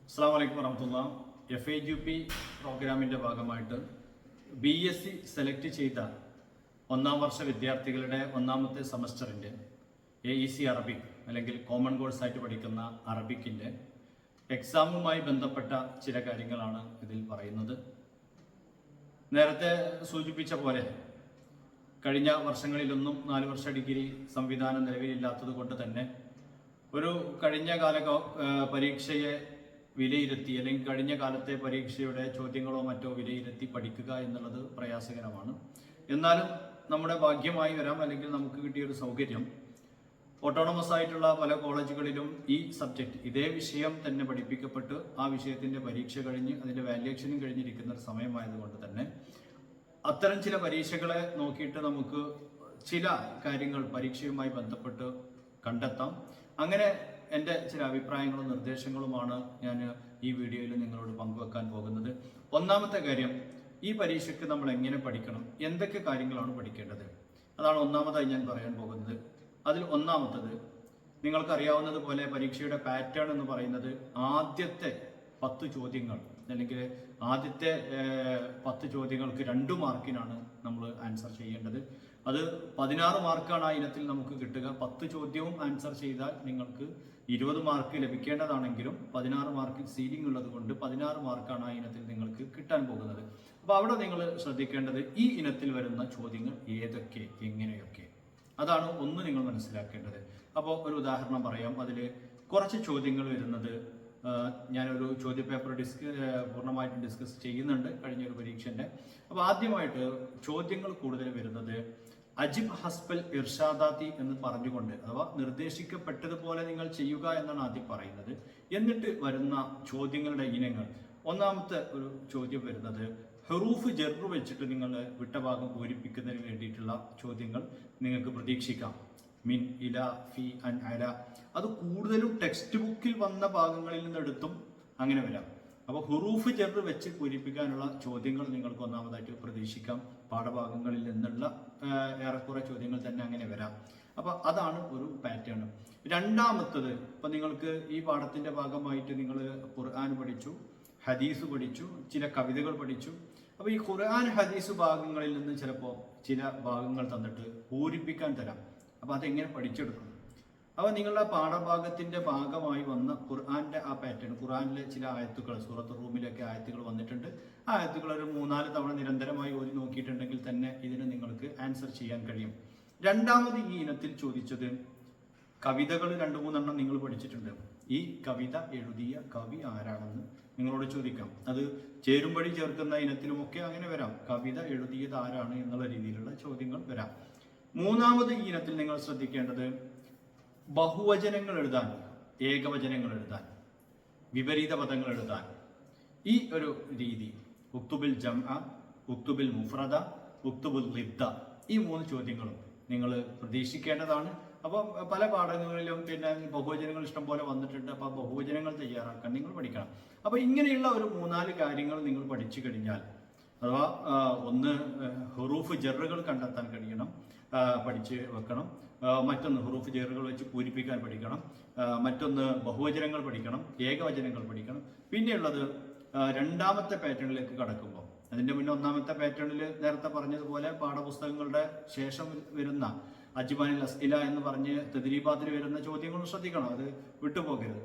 അസ്സലാമു അലൈക്കും വറഹ്മത്തുള്ളാ. FAQP പ്രോഗ്രാമിൻ്റെ ഭാഗമായിട്ട് BSc സെലക്ട് ചെയ്ത ഒന്നാം വർഷ വിദ്യാർത്ഥികളുടെ ഒന്നാമത്തെ സെമസ്റ്ററിൻ്റെ AEC അറബിക് അല്ലെങ്കിൽ കോമൺ കോഴ്സായിട്ട് പഠിക്കുന്ന അറബിക്കിൻ്റെ എക്സാമുമായി ബന്ധപ്പെട്ട ചില കാര്യങ്ങളാണ് ഇതിൽ പറയുന്നത്. നേരത്തെ സൂചിപ്പിച്ച പോലെ കഴിഞ്ഞ വർഷങ്ങളിലൊന്നും 4 വർഷ ഡിഗ്രി സംവിധാനം നിലവിലില്ലാത്തത് കൊണ്ട് തന്നെ ഒരു കഴിഞ്ഞ കാല പരീക്ഷയെ വിലയിരുത്തി അല്ലെങ്കിൽ കഴിഞ്ഞ കാലത്തെ പരീക്ഷയുടെ ചോദ്യങ്ങളോ മറ്റോ വിലയിരുത്തി പഠിക്കുക എന്നുള്ളത് പ്രയാസകരമാണ്. എന്നാലും നമ്മുടെ ഭാഗ്യമായി വരാം, അല്ലെങ്കിൽ നമുക്ക് കിട്ടിയൊരു സൗകര്യം ഓട്ടോണമസ് ആയിട്ടുള്ള പല കോളേജുകളിലും ഈ സബ്ജക്റ്റ് ഇതേ വിഷയം തന്നെ പഠിപ്പിക്കപ്പെട്ട് ആ വിഷയത്തിന്റെ പരീക്ഷ കഴിഞ്ഞ് അതിന്റെ വാല്യുവേഷനും കഴിഞ്ഞിരിക്കുന്ന ഒരു സമയമായതുകൊണ്ട് തന്നെ അത്തരം ചില പരീക്ഷകളെ നോക്കിയിട്ട് നമുക്ക് ചില കാര്യങ്ങൾ പരീക്ഷയുമായി ബന്ധപ്പെട്ട് കണ്ടെത്താം. അങ്ങനെ എൻ്റെ ചില അഭിപ്രായങ്ങളും നിർദ്ദേശങ്ങളുമാണ് ഞാൻ ഈ വീഡിയോയിൽ നിങ്ങളോട് പങ്കുവെക്കാൻ പോകുന്നത്. ഒന്നാമത്തെ കാര്യം, ഈ പരീക്ഷയ്ക്ക് നമ്മൾ എങ്ങനെ പഠിക്കണം, എന്തൊക്കെ കാര്യങ്ങളാണ് പഠിക്കേണ്ടത്, അതാണ് ഒന്നാമതായി ഞാൻ പറയാൻ പോകുന്നത്. അതിൽ ഒന്നാമത്തത്, നിങ്ങൾക്കറിയാവുന്നതുപോലെ പരീക്ഷയുടെ പാറ്റേൺ എന്ന് പറയുന്നത് ആദ്യത്തെ 10 ചോദ്യങ്ങൾ അല്ലെങ്കിൽ ആദ്യത്തെ 10 ചോദ്യങ്ങൾക്ക് 2 മാർക്കിനാണ് നമ്മൾ ആൻസർ ചെയ്യേണ്ടത്. അത് 16 മാർക്കാണ് ആ ഇനത്തിൽ നമുക്ക് കിട്ടുക. 10 ചോദ്യവും ആൻസർ ചെയ്താൽ നിങ്ങൾക്ക് 20 മാർക്ക് ലഭിക്കേണ്ടതാണെങ്കിലും 16 മാർക്ക് സീലിംഗ് ഉള്ളത് കൊണ്ട് 16 മാർക്കാണ് ആ ഇനത്തിൽ നിങ്ങൾക്ക് കിട്ടാൻ പോകുന്നത്. അപ്പോൾ അവിടെ നിങ്ങൾ ശ്രദ്ധിക്കേണ്ടത് ഈ ഇനത്തിൽ വരുന്ന ചോദ്യങ്ങൾ ഏതൊക്കെ, എങ്ങനെയൊക്കെ, അതാണ് ഒന്ന് നിങ്ങൾ മനസ്സിലാക്കേണ്ടത്. അപ്പോൾ ഒരു ഉദാഹരണം പറയാം. അതിൽ കുറച്ച് ചോദ്യങ്ങൾ വരുന്നത്, ഞാനൊരു ചോദ്യപേപ്പർ പൂർണ്ണമായിട്ടും ഡിസ്കസ് ചെയ്യുന്നുണ്ട് കഴിഞ്ഞൊരു പരീക്ഷൻ്റെ. അപ്പോൾ ആദ്യമായിട്ട് ചോദ്യങ്ങൾ കൂടുതൽ വരുന്നത് അജിബ് ഹസ്ബൽ ഇർഷാദാത്തി എന്ന് പറഞ്ഞുകൊണ്ട്, അഥവാ നിർദ്ദേശിക്കപ്പെട്ടതുപോലെ നിങ്ങൾ ചെയ്യുക എന്നാണ് ആദ്യം പറയുന്നത്. എന്നിട്ട് വരുന്ന ചോദ്യങ്ങളുടെ ഇനങ്ങൾ, ഒന്നാമത്തെ ഒരു ചോദ്യം വരുന്നത് ഹറൂഫ് ജർറ് വെച്ചിട്ട് നിങ്ങൾ വിട്ട ഭാഗം പൂരിപ്പിക്കുന്നതിന് വേണ്ടിയിട്ടുള്ള ചോദ്യങ്ങൾ നിങ്ങൾക്ക് പ്രതീക്ഷിക്കാം. മിൻ, ഇല, ഫി, അൻ, അല. അത് കൂടുതലും ടെക്സ്റ്റ് ബുക്കിൽ വന്ന ഭാഗങ്ങളിൽ നിന്നെടുത്തും അങ്ങനെ വരാം. അപ്പോൾ ഹുറൂഫ് ജർറ് വെച്ച് പൂരിപ്പിക്കാനുള്ള ചോദ്യങ്ങൾ നിങ്ങൾക്ക് ഒന്നാമതായിട്ട് പ്രതീക്ഷിക്കാം. പാഠഭാഗങ്ങളിൽ നിന്നുള്ള ഏറെക്കുറെ ചോദ്യങ്ങൾ തന്നെ അങ്ങനെ വരാം. അപ്പോൾ അതാണ് ഒരു പാറ്റേൺ. രണ്ടാമത്തത്, ഇപ്പം നിങ്ങൾക്ക് ഈ പാഠത്തിന്റെ ഭാഗമായിട്ട് നിങ്ങൾ ഖുർആൻ പഠിച്ചു, ഹദീസ് പഠിച്ചു, ചില കവിതകൾ പഠിച്ചു. അപ്പോൾ ഈ ഖുർആൻ ഹദീസ് ഭാഗങ്ങളിൽ നിന്ന് ചിലപ്പോൾ ചില ഭാഗങ്ങൾ തന്നിട്ട് പൂരിപ്പിക്കാൻ തരാം. അപ്പോൾ അതെങ്ങനെ പഠിച്ചെടുക്കണം? അപ്പോൾ നിങ്ങളുടെ പാഠഭാഗത്തിന്റെ ഭാഗമായി വന്ന ഖുർആന്റെ ആ പാറ്റേൺ, ഖുർആനിലെ ചില ആയത്തുകൾ, സൂറത്ത് റൂമിലൊക്കെ ആയത്തുകൾ വന്നിട്ടുണ്ട്. ആ ആയത്തുകൾ ഒരു 3-4 തവണ നിരന്തരമായി ഓതി നോക്കിയിട്ടുണ്ടെങ്കിൽ തന്നെ ഇതിന് നിങ്ങൾക്ക് ആൻസർ ചെയ്യാൻ കഴിയും. രണ്ടാമത് ഈ ഇനത്തിൽ ചോദിച്ചത് കവിതകൾ 2-3 നിങ്ങൾ പഠിച്ചിട്ടുണ്ട്. ഈ കവിത എഴുതിയ കവി ആരാണെന്ന് നിങ്ങളോട് ചോദിക്കാം. അത് ചേരുംപടി ചേർക്കുന്ന ഇനത്തിലുമൊക്കെ അങ്ങനെ വരാം. കവിത എഴുതിയത് ആരാണ് എന്നുള്ള രീതിയിലുള്ള ചോദ്യങ്ങൾ വരാം. മൂന്നാമത് ഈ ഇനത്തിൽ നിങ്ങൾ ശ്രദ്ധിക്കേണ്ടത് ബഹുവചനങ്ങൾ എഴുതാൻ, ഏകവചനങ്ങൾ എഴുതാൻ, വിപരീത പദങ്ങൾ എഴുതാൻ. ഈ ഒരു രീതി, ഉക്തുബിൽ ജംഅ, ഉക്തുബിൽ മുഫ്രദ, ഉക്തുബുൽ ലിബ്ദ, ഈ 3 ചോദ്യങ്ങളും നിങ്ങൾ പ്രതീക്ഷിക്കേണ്ടതാണ്. അപ്പോൾ പല പാഠങ്ങളിലും പിന്നെ ബഹുവചനങ്ങൾ ഇഷ്ടം പോലെ വന്നിട്ടുണ്ട്. അപ്പോൾ ബഹുവചനങ്ങൾ തയ്യാറാക്കാൻ നിങ്ങൾ പഠിക്കണം. അപ്പോൾ ഇങ്ങനെയുള്ള ഒരു 3-4 കാര്യങ്ങൾ നിങ്ങൾ പഠിച്ചു കഴിഞ്ഞാൽ, അഥവാ ഒന്ന് ഹുറൂഫ് ജറുകൾ കണ്ടെത്താൻ കഴിയണം, പഠിച്ച് വെക്കണം. മറ്റൊന്ന് ഹുറൂഫ് ജറുകൾ വെച്ച് പൂരിപ്പിക്കാൻ പഠിക്കണം. മറ്റൊന്ന് ബഹുവചനങ്ങൾ പഠിക്കണം, ഏകവചനങ്ങൾ പഠിക്കണം. പിന്നെയുള്ളത് രണ്ടാമത്തെ പാറ്റേണിലേക്ക് കടക്കുമ്പോൾ, അതിന്റെ മുന്നേ ഒന്നാമത്തെ പാറ്റേണിൽ നേരത്തെ പറഞ്ഞതുപോലെ പാഠപുസ്തകങ്ങളുടെ ശേഷം വരുന്ന അജ്മാനിൽ അസ്ഇല എന്ന് പറഞ്ഞ് തദ്രീബാത്തിൽ വരുന്ന ചോദ്യങ്ങളും ശ്രദ്ധിക്കണം, അത് വിട്ടുപോകരുത്.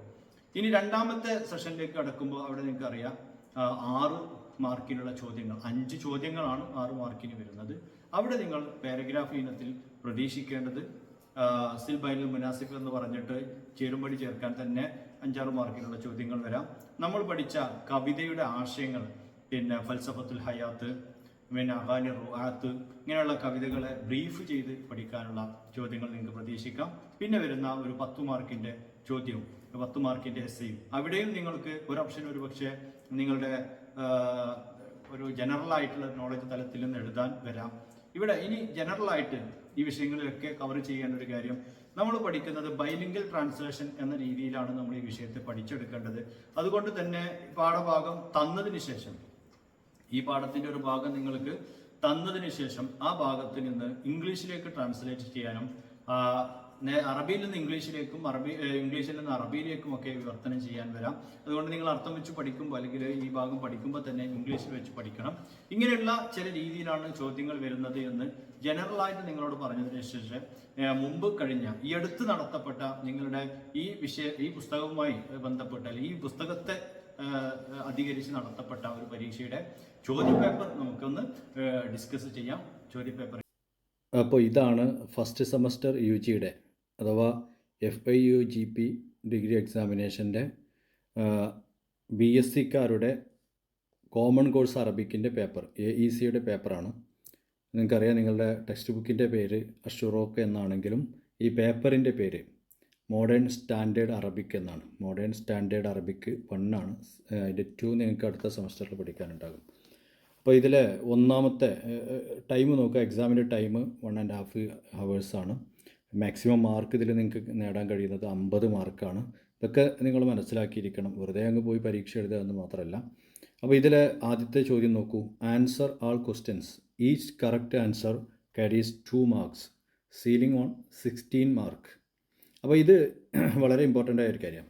ഇനി രണ്ടാമത്തെ സെഷനിലേക്ക് കടക്കുമ്പോൾ അവിടെ നിങ്ങൾക്ക് അറിയാം 6 മാർക്കിനുള്ള ചോദ്യങ്ങൾ, 5 ചോദ്യങ്ങളാണ് 6 മാർക്കിന് വരുന്നത്. അവിടെ നിങ്ങൾ പാരഗ്രാഫ് ഇനത്തിൽ പ്രതീക്ഷിക്കേണ്ടത് സിൽ ബൈനുൽ മുനാസിഫ് എന്ന് പറഞ്ഞിട്ട് ചേരുംപടി ചേർക്കാൻ തന്നെ 5-6 മാർക്കിനുള്ള ചോദ്യങ്ങൾ വരാം. നമ്മൾ പഠിച്ച കവിതയുടെ ആശയങ്ങൾ, പിന്നെ ഫൽസഫത്തുൽ ഹയാത്ത്, പിന്നെ അഗാനി റുആത്ത്, ഇങ്ങനെയുള്ള കവിതകളെ ബ്രീഫ് ചെയ്ത് പഠിക്കാനുള്ള ചോദ്യങ്ങൾ നിങ്ങൾക്ക് പ്രതീക്ഷിക്കാം. പിന്നെ വരുന്ന ഒരു 10 മാർക്കിന്റെ ചോദ്യവും 10 മാർക്കിന്റെ എസ്സേയും, അവിടെയും നിങ്ങൾക്ക് ഒരു ഓപ്ഷൻ ഒരു പക്ഷേ നിങ്ങളുടെ ഒരു ജനറൽ ആയിട്ടുള്ള നോളജ് തലത്തിൽ നിന്ന് എഴുതാൻ വരാം. ഇവിടെ ഇനി ജനറൽ ആയിട്ട് ഈ വിഷയങ്ങളിലൊക്കെ കവർ ചെയ്യേണ്ട ഒരു കാര്യം, നമ്മൾ പഠിക്കുന്നത് ബൈലിംഗൽ ട്രാൻസ്ലേഷൻ എന്ന രീതിയിലാണ് നമ്മൾ ഈ വിഷയത്തെ പഠിച്ചെടുക്കേണ്ടത്. അതുകൊണ്ട് തന്നെ പാഠഭാഗം തന്നതിന് ശേഷം, ഈ പാഠത്തിന്റെ ഒരു ഭാഗം നിങ്ങൾക്ക് തന്നതിന് ശേഷം ആ ഭാഗത്ത് നിന്ന് ഇംഗ്ലീഷിലേക്ക് ട്രാൻസ്ലേറ്റ് ചെയ്യാനും അറബിയിൽ നിന്ന് ഇംഗ്ലീഷിലേക്കും ഇംഗ്ലീഷിൽ നിന്ന് അറബിയിലേക്കും ഒക്കെ വിവർത്തനം ചെയ്യാൻ വരാം. അതുകൊണ്ട് നിങ്ങൾ അർത്ഥം വെച്ച് പഠിക്കുമ്പോൾ അല്ലെങ്കിൽ ഈ ഭാഗം പഠിക്കുമ്പോൾ തന്നെ ഇംഗ്ലീഷിൽ വെച്ച് പഠിക്കണം. ഇങ്ങനെയുള്ള ചില രീതിയിലാണ് ചോദ്യങ്ങൾ വരുന്നത് എന്ന് ജനറലായിട്ട് നിങ്ങളോട് പറഞ്ഞതിന് ശേഷം മുമ്പ് കഴിഞ്ഞ ഈ അടുത്ത് നടത്തപ്പെട്ട നിങ്ങളുടെ ഈ പുസ്തകവുമായി ബന്ധപ്പെട്ട അല്ലെങ്കിൽ ഈ പുസ്തകത്തെ അധികരിച്ച് നടത്തപ്പെട്ട ഒരു പരീക്ഷയുടെ ചോദ്യപേപ്പർ നമുക്കൊന്ന് ഡിസ്കസ് ചെയ്യാം. ചോദ്യപേപ്പർ അപ്പോൾ ഇതാണ് ഫസ്റ്റ് സെമസ്റ്റർ UGയുടെ അഥവാ FIUGP ഡിഗ്രി എക്സാമിനേഷൻ്റെ BSc-ക്കാരുടെ കോമൺ കോഴ്സ് അറബിക്കിൻ്റെ പേപ്പർ, AECയുടെ പേപ്പറാണ്. നിങ്ങൾക്കറിയാം, നിങ്ങളുടെ ടെക്സ്റ്റ് ബുക്കിൻ്റെ പേര് അഷുറോക്ക് എന്നാണെങ്കിലും ഈ പേപ്പറിൻ്റെ പേര് മോഡേൺ സ്റ്റാൻഡേർഡ് അറബിക് എന്നാണ്. മോഡേൺ സ്റ്റാൻഡേർഡ് അറബിക് 1 ആണ്. അതിൻ്റെ 2 നിങ്ങൾക്ക് അടുത്ത സെമസ്റ്ററിൽ പഠിക്കാനുണ്ടാകും. അപ്പോൾ ഇതിൽ ഒന്നാമത്തെ ടൈം നോക്കുക. എക്സാമിൻ്റെ ടൈം 1.5 hours ആണ്. മാക്സിമം മാർക്ക് ഇതിൽ നിങ്ങൾക്ക് നേടാൻ കഴിയുന്നത് 50 മാർക്കാണ്. ഇതൊക്കെ നിങ്ങൾ മനസ്സിലാക്കിയിരിക്കണം. വെറുതെ അങ്ങ് പോയി പരീക്ഷ എഴുതുക എന്ന് മാത്രമല്ല. അപ്പോൾ ഇതിൽ ആദ്യത്തെ ചോദ്യം നോക്കൂ. Answer all questions. Each correct answer carries 2 marks. Ceiling on 16 mark. അപ്പോൾ ഇത് വളരെ ഇമ്പോർട്ടൻ്റ് ആയ ഒരു കാര്യം.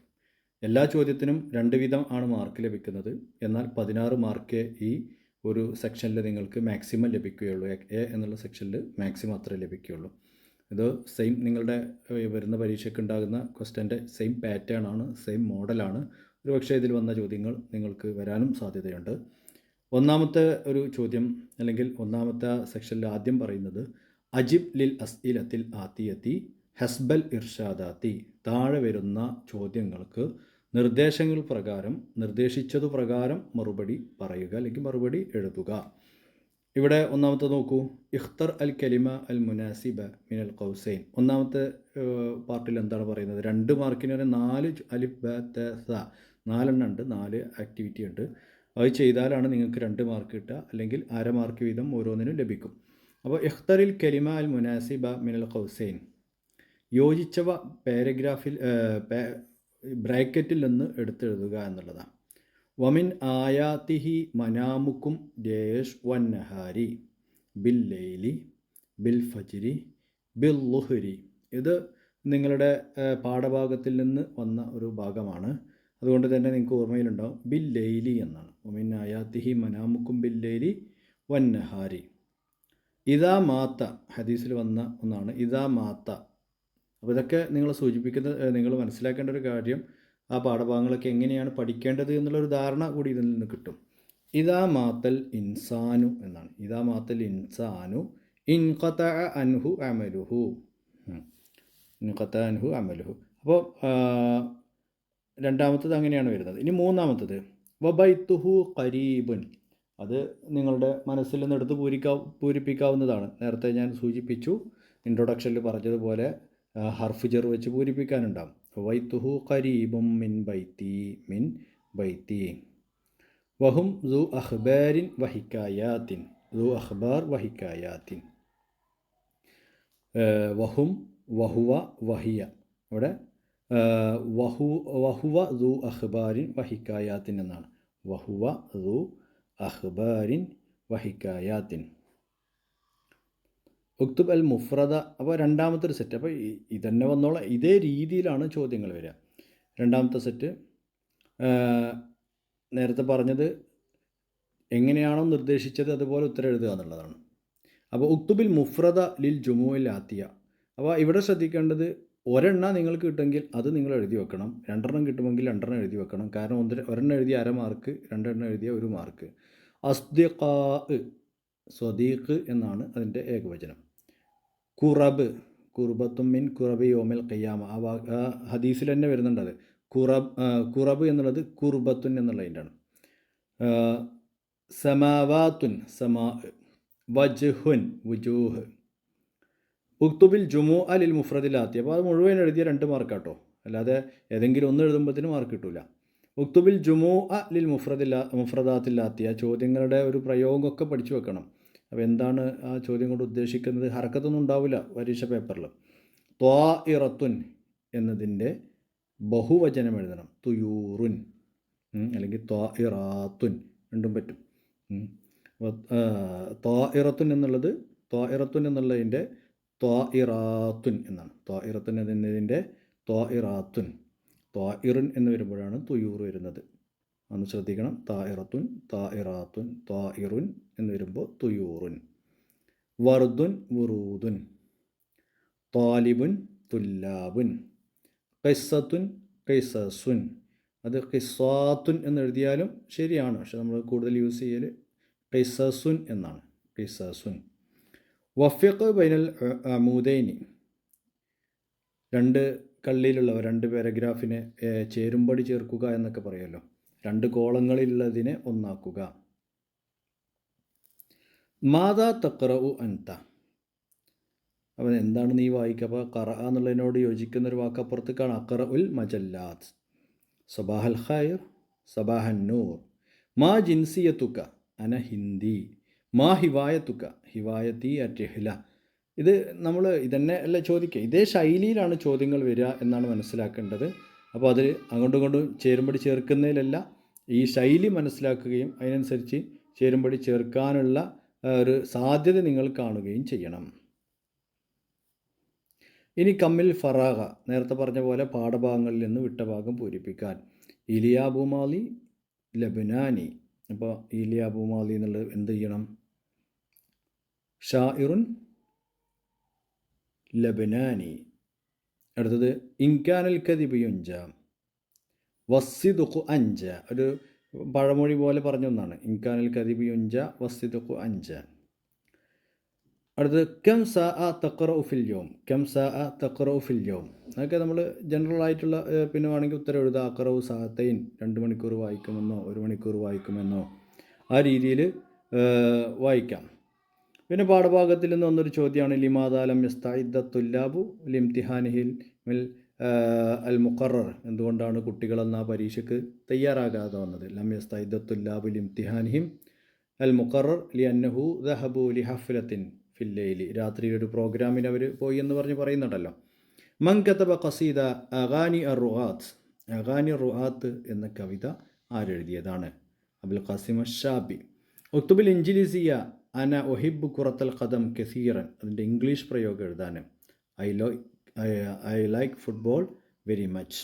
എല്ലാ ചോദ്യത്തിനും 2 വീതം ആണ് മാർക്ക് ലഭിക്കുന്നത്. എന്നാൽ 16 മാർക്കേ ഈ ഒരു സെക്ഷനിൽ നിങ്ങൾക്ക് മാക്സിമം ലഭിക്കുകയുള്ളൂ. A എന്നുള്ള സെക്ഷനിൽ മാക്സിമം അത്രേ ലഭിക്കുകയുള്ളൂ. ഇത് സെയിം നിങ്ങളുടെ വരുന്ന പരീക്ഷയ്ക്ക് ഉണ്ടാകുന്ന ക്വസ്റ്റ്യൻ്റെ സെയിം പാറ്റേൺ ആണ്, സെയിം മോഡലാണ്. ഒരു പക്ഷേ ഇതിൽ വന്ന ചോദ്യങ്ങൾ നിങ്ങൾക്ക് വരാനും സാധ്യതയുണ്ട്. ഒന്നാമത്തെ ഒരു ചോദ്യം അല്ലെങ്കിൽ ഒന്നാമത്തെ സെക്ഷനിൽ ആദ്യം പറയുന്നത് അജിബ് ലിൽ അസ്ഇലത്തിൽ ആത്തിയത്തി ഹസ്ബൽ ഇർഷാദാത്തി. താഴെ വരുന്ന ചോദ്യങ്ങൾക്ക് നിർദ്ദേശങ്ങൾ പ്രകാരം, നിർദ്ദേശിച്ചതു പ്രകാരം മറുപടി പറയുക അല്ലെങ്കിൽ മറുപടി എഴുതുക. ഇവിടെ ഒന്നാമത്തെ നോക്കൂ. ഇഖ്തർ അൽ കലിമ അൽ മുനാസിബ മിനൽ ഖൗസൈൻ. ഒന്നാമത്തെ പാർട്ടിൽ എന്താണ് പറയുന്നത്? 2 മാർക്കിന് വരെ 4 അലിഫ് ബ ത സ 4 എണ്ണം ഉണ്ട്, 4 ആക്ടിവിറ്റി ഉണ്ട്. അത് ചെയ്താലാണ് നിങ്ങൾക്ക് 2 മാർക്ക് കിട്ടുക, അല്ലെങ്കിൽ 1/2 മാർക്ക് വീതം ഓരോന്നിനും ലഭിക്കും. അപ്പോൾ ഇഖ്തറിൽ കലിമ അൽ മുനാസിബ മിനൽ ഖൗസൈൻ, യോജിച്ചവ പാരഗ്രാഫിൽ ബ്രാക്കറ്റിൽ നിന്ന് എടുത്തെഴുതുക എന്നുള്ളതാണ്. വമിൻ ആയാത്തിഹി മനാമുക്കും ദേശ് വന്നഹാരി ബിൽ ലൈലി ബിൽ ഫജ്രി ബിൽ ളുഹ്രി. ഇത് നിങ്ങളുടെ പാഠഭാഗത്തിൽ നിന്ന് വന്ന ഒരു ഭാഗമാണ്. അതുകൊണ്ട് തന്നെ നിങ്ങൾക്ക് ഓർമ്മയിലുണ്ടാവും ബിൽ ലൈലി എന്നാണ്. വമിൻ ആയാത്തിഹി മനാമുക്കും ബിൽ ലൈലി വന്നഹാരി. ഇതാ മാത്ത ഹദീസിൽ വന്ന ഒന്നാണ് ഇതാ മാത്ത. അപ്പോൾ ഇതൊക്കെ നിങ്ങൾ നിങ്ങൾ മനസ്സിലാക്കേണ്ട ഒരു കാര്യം, ആ പാഠഭാഗങ്ങളൊക്കെ എങ്ങനെയാണ് പഠിക്കേണ്ടത് എന്നുള്ളൊരു ധാരണ കൂടി ഇതിൽ നിന്ന് കിട്ടും. ഇതാ മാത്തൽ ഇൻസാനു എന്നാണ്. ഇതാ മാത്തൽ ഇൻസാനു ഇൻഖതഅ അൻഹു അമലുഹു. ഇൻഖതഅ അൻഹു അമലുഹു. അപ്പോൾ രണ്ടാമത്തത് അങ്ങനെയാണ് വരുന്നത്. ഇനി മൂന്നാമത്തത് വബൈത്തുഹു ഖരീബുൻ. അത് നിങ്ങളുടെ മനസ്സിൽ നിന്ന് എടുത്ത് പൂരിപ്പിക്കാവുന്നതാണ്. നേരത്തെ ഞാൻ സൂചിപ്പിച്ചു, ഇൻട്രൊഡക്ഷനിൽ പറഞ്ഞതുപോലെ ഹർഫ് ജർ വെച്ച് പൂരിപ്പിക്കാനുണ്ടാവും. വൈത്തുഹു ഖരീബും മിൻ ബൈത്തി വഹും ദു അഖ്ബാരിൻ വഹിക്കായാത്തിൻ. ദു അഖ്ബാർ വഹിക്കായാത്തിൻ. വഹും വഹുവ വഹിയ. അവിടെ വഹുവ ദു അഖ്ബാരിൻ വഹിക്കായാത്തിൻ എന്നാണ്. വഹുവ ദു അഖ്ബാരിൻ വഹിക്കായാത്തിൻ. ഉക്തുബ് അൽ മുഫ്രദ. അപ്പോൾ രണ്ടാമത്തെ ഒരു സെറ്റ്. അപ്പോൾ ഇതന്നെ വന്നോളാം, ഇതേ രീതിയിലാണ് ചോദ്യങ്ങൾ വരിക. രണ്ടാമത്തെ സെറ്റ് നേരത്തെ പറഞ്ഞത് എങ്ങനെയാണോ നിർദ്ദേശിച്ചത് അതുപോലെ ഉത്തരം എഴുതുക എന്നുള്ളതാണ്. അപ്പോൾ ഉക്തുബിൽ മുഫ്രദ ലിൽ ജുമുഇൽ ആത്തിയ. അപ്പോൾ ഇവിടെ ശ്രദ്ധിക്കേണ്ടത്, ഒരെണ്ണം നിങ്ങൾക്ക് കിട്ടുമെങ്കിൽ അത് നിങ്ങൾ എഴുതി വെക്കണം. 2 എണ്ണം കിട്ടുമെങ്കിൽ 2 എണ്ണം എഴുതി വെക്കണം. കാരണം ഒരെണ്ണം എഴുതിയ 1/2 മാർക്ക്, 2 എണ്ണം എഴുതിയ 1 മാർക്ക്. അസ്ദിഖാ, സ്വദീഖ് എന്നാണ് അതിൻ്റെ ഏകവചനം. കുറബ്, കുർബത്തും മിൻ കുറബ് യോമിൽ ഖിയാമ. ആ ഹദീസിൽ തന്നെ വരുന്നുണ്ട് അത്. കുറബ് എന്നുള്ളത് കുർബത്തുൻ എന്നുള്ളതിൻ്റെയാണ്. സമാവാത്തുൻ, സമാ. വജ്ഹുൻ, വുജൂഹ്. ഉക്തുബിൽ ജുമു അലിൽ മുഫ്രദിലാത്തി. അപ്പോൾ അത് മുഴുവൻ എഴുതിയ 2 മാർക്ക് കേട്ടോ, അല്ലാതെ ഏതെങ്കിലും ഒന്ന് എഴുതുമ്പോഴത്തേന് മാർക്ക് കിട്ടില്ല. ഉക്തുബിൽ ജുമു അലിൽ മുഫ്രദാത്തിലാത്തി. ആ ചോദ്യങ്ങളുടെ ഒരു പ്രയോഗമൊക്കെ പഠിച്ചു വെക്കണം. അപ്പോൾ എന്താണ് ആ ചോദ്യം കൊണ്ട് ഉദ്ദേശിക്കുന്നത്? ഹർക്കത്തൊന്നും ഉണ്ടാവില്ല പരീക്ഷ പേപ്പറിൽ. ത്വാഇറത്തുൻ എന്നതിൻ്റെ ബഹുവചനം എഴുതണം. തുയൂറുൻ അല്ലെങ്കിൽ ത്വാഇറാത്തുൻ, രണ്ടും പറ്റും. ത്വാഇറത്തുൻ എന്നുള്ളതിൻ്റെ ത്വാഇറാത്തുൻ എന്നാണ്. ത്വാഇറത്തുൻ എന്നതിൻ്റെ ത്വാഇറാത്തുൻ. ത്വാഇറുൻ എന്ന് വരുമ്പോഴാണ് തുയൂർ വരുന്നത്. ഒന്ന് ശ്രദ്ധിക്കണം. താഇറത്തുൻ, താഇറാത്തുൻ, ത്വാഇറുൻ എന്ന് വരുമ്പോൾ തുയൂറുൻ. വർദുൻ, വുറൂദുൻ. ത്വാലിബുൻ, തുല്ലാബുൻ. ഖിസ്സത്തുൻ, ഖിസസുൻ. അത് ഖിസ്സാത്തുൻ എന്ന് എഴുതിയാലും ശരിയാണ്, പക്ഷെ നമ്മൾ കൂടുതൽ യൂസ് ചെയ്യൽ ഖിസസുൻ എന്നാണ്. ഖിസസുൻ. വഫിഖ് ബൈനൽ അമൂദൈനി. രണ്ട് കള്ളിയിലുള്ളവ, രണ്ട് പാരഗ്രാഫിനെ ചേരുംപടി ചേർക്കുക എന്നൊക്കെ പറയുമല്ലോ. രണ്ട് കോളങ്ങളിലുള്ളതിനെ ഒന്നാക്കുക. മാതാ തഖ്റഉ അൻത. അപ്പം എന്താണ് നീ വായിക്കുക? അപ്പോൾ ഖറഅ എന്നുള്ളതിനോട് യോജിക്കുന്നൊരു വാക്കപ്പുറത്തേക്കാണ് അഖ്റഉൽ മജല്ലാത്ത്. സബാഹൽ ഖൈർ, സബാഹൻ നൂർ. മാ ജിൻസിയത്തുക? അന ഹിന്ദി. മാ ഹിവായത്തുക? ഹിവായത്തി അറ്റ്ഹില. ഇത് നമ്മൾ ഇതന്നെ അല്ല ചോദിക്കുക, ഇതേ ശൈലിയിലാണ് ചോദ്യങ്ങൾ വരിക എന്നാണ് മനസ്സിലാക്കേണ്ടത്. അപ്പോൾ അതിൽ അങ്ങോട്ടും ഇങ്ങോട്ടും ചേരുംപടി ചേർക്കുന്നതിലല്ല, ഈ ശൈലി മനസ്സിലാക്കുകയും അതിനനുസരിച്ച് ചേരുംപടി ചേർക്കാനുള്ള ഒരു സാധ്യത നിങ്ങൾ കാണുകയും ചെയ്യണം. ഇനി കമ്മിൽ ഫറാഗ, നേരത്തെ പറഞ്ഞ പോലെ പാഠഭാഗങ്ങളിൽ നിന്ന് വിട്ട ഭാഗം പൂരിപ്പിക്കാൻ. ഇലിയ അബുമാലി ലബ്നാനി. അപ്പോൾ ഇലിയ അബുമാലി എന്നുള്ളത് എന്ത് ചെയ്യണം? ഷാഇറുൻ ലബ്നാനി. അടുത്തത് ഇൻകാനൽ കദിബ് യുൻജ വസ്സിദുഖു അൻജ. ഒരു പഴമൊഴി പോലെ പറഞ്ഞൊന്നാണ്. ഇൻകാനൽ കദിബ് യുൻജ വസ്സിദുഖു അൻജ. അടുത്തത് കം സാഅ തഖ്റഉ ഫിൽ യൗം. കം സാഅ തഖ്റഉ ഫിൽ യൗം. അതൊക്കെ നമ്മൾ ജനറൽ ആയിട്ടുള്ള പിന്നെ വേണമെങ്കിൽ ഉത്തരം എഴുതുക. അഖ്റഉ സാഅത്തൈൻ, 2 മണിക്കൂർ വായിക്കുമെന്നോ 1 മണിക്കൂർ വായിക്കുമെന്നോ ആ രീതിയിൽ വായിക്കാം. പിന്നെ പാഠഭാഗത്തിൽ നിന്ന് വന്നൊരു ചോദ്യമാണ് ലിമാദാ ലം യസ്തഇദ്ദ തുല്ലാബു ലിംതിഹാനിഹിൽ അൽ മുഖറർ. എന്തുകൊണ്ടാണ് കുട്ടികളെന്ന പരീക്ഷയ്ക്ക് തയ്യാറാകാതെ വന്നത്? ലം യസ്തഇദ്ദ തുല്ലാബു ലിംതിഹാനിഹിം അൽ മുഖറർ ലിഅന്നഹു ദഹബു ലിഹഫ്ലത്തിൻ ഫിൽ ലൈലി. രാത്രി ഒരു പ്രോഗ്രാമിന് അവർ പോയി എന്ന് പറയുന്നുണ്ടല്ലോ. മൻ കതബ ഖസീദ അഗാനി അർ-റുആത്ത്. അഗാനി റുആത്ത് എന്ന കവിത ആരെഴുതിയതാണ്? അബുൽ ഖാസിം അഷ്ശാബി. ഉക്തുബിൽ ഇൻജിലിസിയ അന ഒഹിബ് ഖുറത്തൽ ഖദം കസീറൻ. അതിൻ്റെ ഇംഗ്ലീഷ് പ്രയോഗം എഴുതാൻ I like football very much.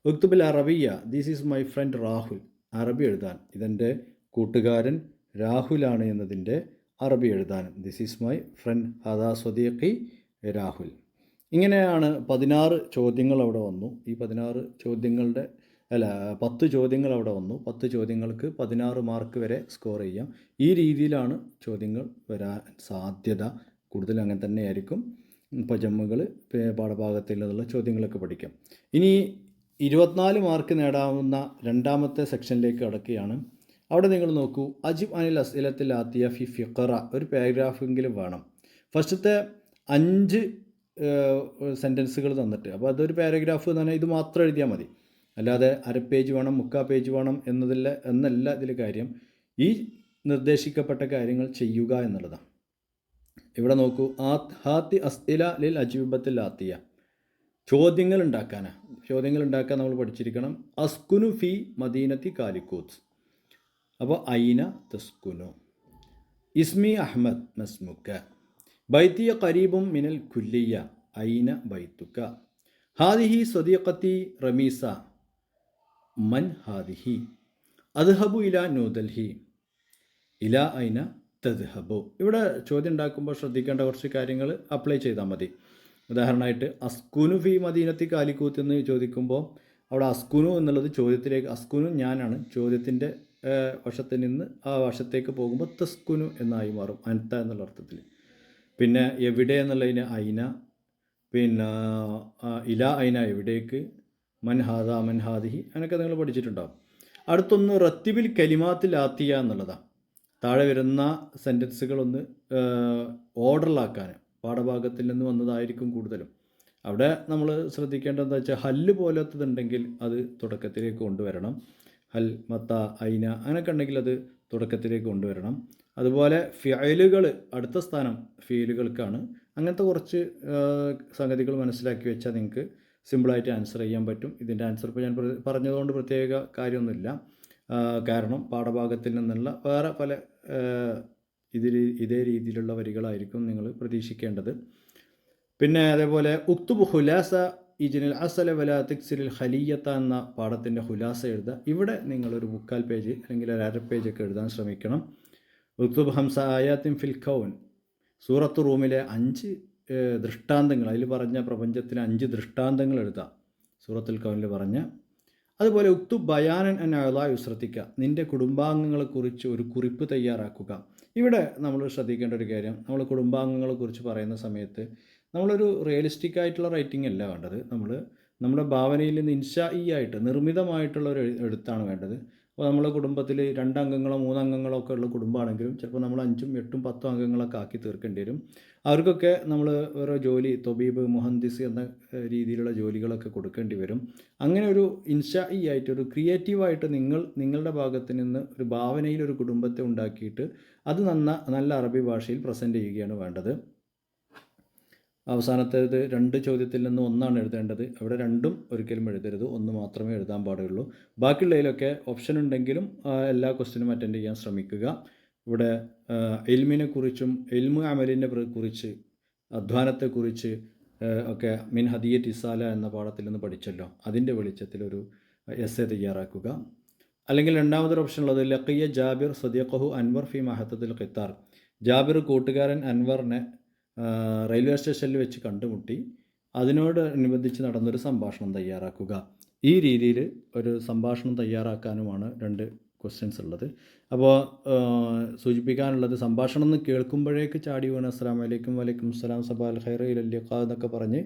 ഉക്തുബിൽ അറബിയ this is my friend Rahul. അറബി എഴുതാൻ ഇതെൻ്റെ കൂട്ടുകാരൻ രാഹുലാണ് എന്നതിൻ്റെ അറബി എഴുതാൻ ദിസ് ഈസ് മൈ ഫ്രണ്ട് ഹദാ സ്വദീഖി രാഹുൽ. ഇങ്ങനെയാണ് 16 ചോദ്യങ്ങൾ അവിടെ വന്നു. ഈ 16 ചോദ്യങ്ങളുടെ 10 ചോദ്യങ്ങൾ അവിടെ വന്നു. 10 ചോദ്യങ്ങൾക്ക് 16 മാർക്ക് വരെ സ്കോർ ചെയ്യാം. ഈ രീതിയിലാണ് ചോദ്യങ്ങൾ വരാൻ സാധ്യത കൂടുതൽ. അങ്ങനെ തന്നെയായിരിക്കും. ജമ്മുകൾ പാഠഭാഗത്തിൽ നിന്നുള്ള ചോദ്യങ്ങളൊക്കെ പഠിക്കാം. ഇനി 24 മാർക്ക് നേടാവുന്ന രണ്ടാമത്തെ സെക്ഷനിലേക്ക് കടക്കുകയാണ്. അവിടെ നിങ്ങൾ നോക്കൂ. അജിബ് അനിൽ അസ്ഇലത്തിൽ ആത്തിയ ഫി ഫിഖറ. ഒരു പാരഗ്രാഫെങ്കിലും വേണം. ഫസ്റ്റത്തെ 5 സെൻറ്റൻസുകൾ തന്നിട്ട്, അപ്പോൾ അതൊരു പാരഗ്രാഫ് എന്ന് പറഞ്ഞാൽ ഇത് മാത്രം എഴുതിയാൽ മതി. അല്ലാതെ അര പേജ് വേണം, 3/4 പേജ് വേണം എന്നല്ല ഇതിൽ കാര്യം. ഈ നിർദ്ദേശിക്കപ്പെട്ട കാര്യങ്ങൾ ചെയ്യുക എന്നുള്ളതാണ്. ഇവിടെ നോക്കൂ. ഹാത്തി അസ്ഇല ലിൽ അജീബത്തിൽ ആത്തിയ. ചോദ്യങ്ങൾ ഉണ്ടാക്കാനാണ്. ചോദ്യങ്ങൾ ഉണ്ടാക്കാൻ നമ്മൾ പഠിച്ചിരിക്കണം. അസ്കുനു ഫി മദീനത്തി കാലിക്കൂത്ത്. അപ്പോൾ ഐന തസ്കുനു. ഇസ്മി അഹ്മദ് മസ്മുക്ക. ബൈത്തിയ ഖരീബും മിനൽ കുല്ലിയ. ഐന ബൈത്തുക. ഹാദിഹി സ്വദീഖത്തി റമീസ. മൻ ഹാദിഹി. അദ്ഹബു ഇല ന്യൂദൽഹി. ഇല ഐന തദ്ഹബു. ഇവിടെ ചോദ്യം ഉണ്ടാക്കുമ്പോൾ ശ്രദ്ധിക്കേണ്ട കുറച്ച് കാര്യങ്ങൾ അപ്ലൈ ചെയ്താൽ മതി. ഉദാഹരണമായിട്ട് അസ്കുനു ഫി മദീനത്തി കാലിക്കൂത്ത് എന്ന് ചോദിക്കുമ്പോൾ അവിടെ അസ്കുനു എന്നുള്ളത് ചോദ്യത്തിലേക്ക്, അസ്കുനു ഞാനാണ്, ചോദ്യത്തിൻ്റെ വശത്തിൽ നിന്ന് ആ വശത്തേക്ക് പോകുമ്പോൾ തസ്കുനു എന്നായി മാറും, അൻത എന്നുള്ള അർത്ഥത്തിൽ. പിന്നെ എവിടെ എന്നുള്ളതിന് ഐന, പിന്നെ ഇല ഐന എവിടേക്ക്, മൻഹാദ മൻഹാദിഹി, അങ്ങനെയൊക്കെ നിങ്ങൾ പഠിച്ചിട്ടുണ്ടാവും. അടുത്തൊന്ന് റത്തിബിൽ കലിമാത്തിൽ ആത്തിയ എന്നുള്ളതാണ്. താഴെ വരുന്ന സെൻറ്റൻസുകളൊന്ന് ഓർഡറിലാക്കാൻ പാഠഭാഗത്തിൽ നിന്ന് വന്നതായിരിക്കും കൂടുതലും. അവിടെ നമ്മൾ ശ്രദ്ധിക്കേണ്ടതെന്ന് വെച്ചാൽ ഹല്ല് പോലത്തതുണ്ടെങ്കിൽ അത് തുടക്കത്തിലേക്ക് കൊണ്ടുവരണം. ഹൽ, മത്ത, ഐന അങ്ങനെയൊക്കെ ഉണ്ടെങ്കിൽ അത് തുടക്കത്തിലേക്ക് കൊണ്ടുവരണം. അതുപോലെ ഫിഅലുകൾ അടുത്ത സ്ഥാനം ഫീലുകൾക്കാണ്. അങ്ങനത്തെ കുറച്ച് സംഗതികൾ മനസ്സിലാക്കി വെച്ചാൽ നിങ്ങൾക്ക് സിമ്പിളായിട്ട് ആൻസർ ചെയ്യാൻ പറ്റും. ഇതിൻ്റെ ആൻസർ ഇപ്പോൾ ഞാൻ പറഞ്ഞതുകൊണ്ട് പ്രത്യേക കാര്യമൊന്നുമില്ല. കാരണം പാഠഭാഗത്തിൽ നിന്നുള്ള വേറെ പല ഇതേ രീതിയിലുള്ള വരികളായിരിക്കും നിങ്ങൾ പ്രതീക്ഷിക്കേണ്ടത്. പിന്നെ അതേപോലെ ഉക്തുബ് ഹുലാസ ഇജ്നിൽ അസല വല തിക്സിലിൽ ഖലിയത്ത എന്ന പാഠത്തിൻ്റെ ഹുലാസ എഴുതുക. ഇവിടെ നിങ്ങളൊരു 3/4 പേജ് അല്ലെങ്കിൽ ഒരു 1/2 പേജൊക്കെ എഴുതാൻ ശ്രമിക്കണം. ഉക്തുബ് ഹംസ ആയാത്തിൻ ഫിൽ കൗൻ, സൂറത്ത് റൂമിലെ 5 ദൃഷ്ടാന്തങ്ങൾ, അതിൽ പറഞ്ഞ പ്രപഞ്ചത്തിന് 5 ദൃഷ്ടാന്തങ്ങൾ എഴുതാം സൂറത്തുൽ കൗനിൽ പറഞ്ഞ. അതുപോലെ ഉക്തുബ് ബയാനൻ അൻ അഅ്ളാഇ ഉസ്രത്തിക, നിൻ്റെ കുടുംബാംഗങ്ങളെക്കുറിച്ച് ഒരു കുറിപ്പ് തയ്യാറാക്കുക. ഇവിടെ നമ്മൾ ശ്രദ്ധിക്കേണ്ട ഒരു കാര്യം, നമ്മൾ കുടുംബാംഗങ്ങളെക്കുറിച്ച് പറയുന്ന സമയത്ത് നമ്മളൊരു റിയലിസ്റ്റിക് ആയിട്ടുള്ള റൈറ്റിംഗ് അല്ല വേണ്ടത്. നമ്മുടെ ഭാവനയിൽ നിന്ന് ഇൻഷാഇ ആയിട്ട് നിർമ്മിതമായിട്ടുള്ള ഒരു എഴുത്താണ് വേണ്ടത്. അപ്പോൾ നമ്മളെ കുടുംബത്തിൽ 2 അംഗങ്ങളോ 3 അംഗങ്ങളോ ഒക്കെ ഉള്ള കുടുംബമാണെങ്കിലും ചിലപ്പോൾ നമ്മൾ 5ഉം 8ഉം 10ഉം അംഗങ്ങളൊക്കെ ആക്കി തീർക്കേണ്ടി വരും. അവർക്കൊക്കെ നമ്മൾ ഓരോ ജോലി, തൊബീബ്, മുഹന്ദിസ് എന്ന രീതിയിലുള്ള ജോലികളൊക്കെ കൊടുക്കേണ്ടി വരും. അങ്ങനെ ഒരു ഇൻഷാഇ ആയിട്ട്, ഒരു ക്രിയേറ്റീവായിട്ട് നിങ്ങളുടെ ഭാഗത്ത് നിന്ന് ഒരു ഭാവനയിൽ ഒരു കുടുംബത്തെ ഉണ്ടാക്കിയിട്ട് അത് നല്ല അറബി ഭാഷയിൽ പ്രസൻറ്റ് ചെയ്യുകയാണ് വേണ്ടത്. അവസാനത്തേത് 2 ചോദ്യത്തിൽ നിന്ന് 1 എഴുതേണ്ടത്. അവിടെ 2ഉം ഒരിക്കലും എഴുതരുത്, 1 മാത്രമേ എഴുതാൻ പാടുള്ളൂ. ബാക്കിയുള്ളതിലൊക്കെ ഓപ്ഷൻ ഉണ്ടെങ്കിലും എല്ലാ ക്വസ്റ്റ്യനും അറ്റൻഡ് ചെയ്യാൻ ശ്രമിക്കുക. ഇവിടെ ഇൽമിനെ കുറിച്ചും ഇൽമു അമലിനെ കുറിച്ച്, അധ്വാനത്തെക്കുറിച്ച് ഒക്കെ മിൻ ഹദിയത്ത് ഇസാല എന്ന പാഠത്തിൽ നിന്ന് പഠിച്ചല്ലോ, അതിൻ്റെ വെളിച്ചത്തിൽ ഒരു എസ്സേ തയ്യാറാക്കുക. അല്ലെങ്കിൽ രണ്ടാമതൊരു ഓപ്ഷൻ ഉള്ളത് ലഖിയ ജാബിർ സദിഖഹു അൻവർ ഫി മഹത്തത്തിൽ ഖിത്താർ, ജാബിർ കൂട്ടുകാരൻ അൻവറിനെ റെയിൽവേ സ്റ്റേഷനിൽ വെച്ച് കണ്ടുമുട്ടി, അതിനോടനുബന്ധിച്ച് നടന്നൊരു സംഭാഷണം തയ്യാറാക്കുക. ഈ രീതിയിൽ ഒരു സംഭാഷണം തയ്യാറാക്കാനുമാണ് 2 ക്വസ്റ്റ്യൻസ് ഉള്ളത്. അപ്പോൾ സൂചിപ്പിക്കാനുള്ളത്, സംഭാഷണം എന്ന് കേൾക്കുമ്പോഴേക്ക് ചാടി വീണ് അസ്സലാമു അലൈക്കും വലൈക്കും അസ്സലാം സബാൽ ഖൈർ ഇലൽ ലിഖാ എന്നൊക്കെ പറഞ്ഞ്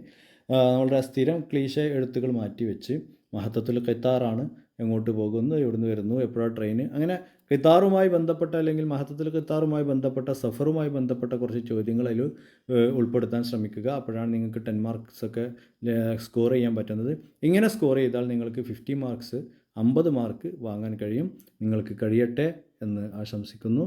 നമ്മളുടെ സ്ഥിരം ക്ലീശേ എഴുത്തുകൾ മാറ്റി വെച്ച് മഹത്തത്തുൽ ഖിത്താറാണ്, എങ്ങോട്ട് പോകുന്നു, എവിടുന്ന് വരുന്നു, എപ്പോഴാണ് ട്രെയിന്, അങ്ങനെ ഖിത്താറുമായി ബന്ധപ്പെട്ട അല്ലെങ്കിൽ മഹത്തത്തുൽ ഖിത്താറുമായി ബന്ധപ്പെട്ട സഫറുമായി ബന്ധപ്പെട്ട കുറച്ച് ചോദ്യങ്ങൾ അതിൽ ഉൾപ്പെടുത്താൻ ശ്രമിക്കുക. അപ്പോഴാണ് നിങ്ങൾക്ക് 10 മാർക്സ് ഒക്കെ സ്കോർ ചെയ്യാൻ പറ്റുന്നത്. ഇങ്ങനെ സ്കോർ ചെയ്താൽ നിങ്ങൾക്ക് 50 മാർക്സ് 50 മാർക്ക് വാങ്ങാൻ കഴിയും. നിങ്ങൾക്ക് കഴിയട്ടെ എന്ന് ആശംസിക്കുന്നു.